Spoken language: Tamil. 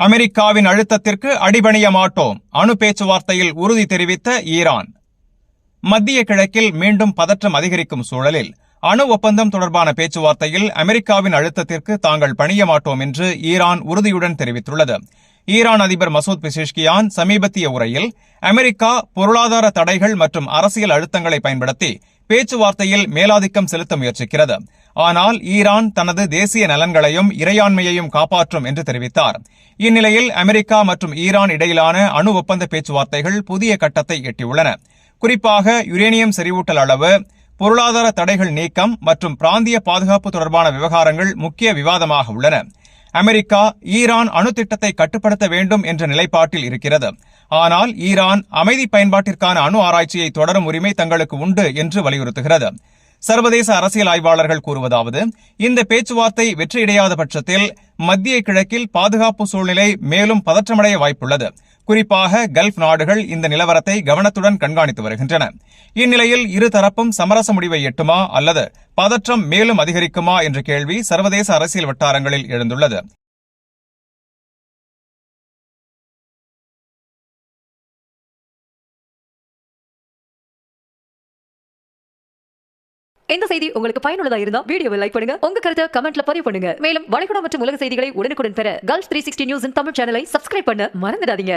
அமெரிக்காவின் அழுத்தத்திற்கு அடிபணிய மாட்டோம், அணு பேச்சுவார்த்தையில் உறுதி தெரிவித்த ஈரான். மத்திய கிழக்கில் மீண்டும் பதற்றம் அதிகரிக்கும் சூழலில் அணு ஒப்பந்தம் தொடர்பான பேச்சுவார்த்தையில் அமெரிக்காவின் அழுத்தத்திற்கு தாங்கள் பணிய மாட்டோம் என்று ஈரான் உறுதியுடன் தெரிவித்துள்ளது. ஈரான் அதிபர் மசூத் பெசேஷ்கியான் சமீபத்திய உரையில் அமெரிக்கா பொருளாதார தடைகள் மற்றும் அரசியல் அழுத்தங்களை பயன்படுத்தி பேச்சுவார்த்தையில் மேலாதிக்கம் செலுத்த முயற்சிக்கிறது. ஆனால் ஈரான் தனது தேசிய நலன்களையும் இறையாண்மையையும் காப்பாற்றும் என்று தெரிவித்தார். இந்நிலையில் அமெரிக்கா மற்றும் ஈரான் இடையிலான அணு ஒப்பந்த பேச்சுவார்த்தைகள் புதிய கட்டத்தை எட்டியுள்ளன. குறிப்பாக யுரேனியம் செறிவூட்டல் அளவு, பொருளாதார தடைகள் நீக்கம் மற்றும் பிராந்திய பாதுகாப்பு தொடர்பான விவகாரங்கள் முக்கிய விவாதமாக உள்ளன. அமெரிக்கா ஈரான் அணு திட்டத்தை கட்டுப்படுத்த வேண்டும் என்ற நிலைப்பாட்டில் இருக்கிறது. ஆனால் ஈரான் அமைதி பயன்பாட்டிற்கான அணு ஆராய்ச்சியை தொடரும் உரிமை தங்களுக்கு உண்டு என்று வலியுறுத்துகிறது. சர்வதேச அரசியல் ஆய்வாளர்கள் கூறுவதாவது, இந்த பேச்சுவார்த்தை வெற்றியடையாத பட்சத்தில் மத்திய கிழக்கில் பாதுகாப்பு சூழ்நிலை மேலும் பதற்றமடைய வாய்ப்புள்ளது. குறிப்பாக கல்ஃப் நாடுகள் இந்த நிலவரத்தை கவனத்துடன் கண்காணித்து வருகின்றன. இந்நிலையில் இருதரப்பும் சமரச முடிவை எட்டுமா அல்லது பதற்றம் மேலும் அதிகரிக்குமா என்ற கேள்வி சர்வதேச அரசியல் வட்டாரங்களில் எழுந்துள்ளது. இந்த செய்தி உங்களுக்கு பயனுள்ளதா இருந்தா வீடியோவை லைக் பண்ணுங்க, உங்க கருத்தை கமெண்ட்ல பதிவு பண்ணுங்க. மேலும் வளைகுடா மற்றும் உலக செய்திகளை உடனுக்குடன் பெற Gulf 360 நியூஸின் தமிழ் சேனலை சப்ஸ்கிரைப் பண்ண மறந்துடாதீங்க.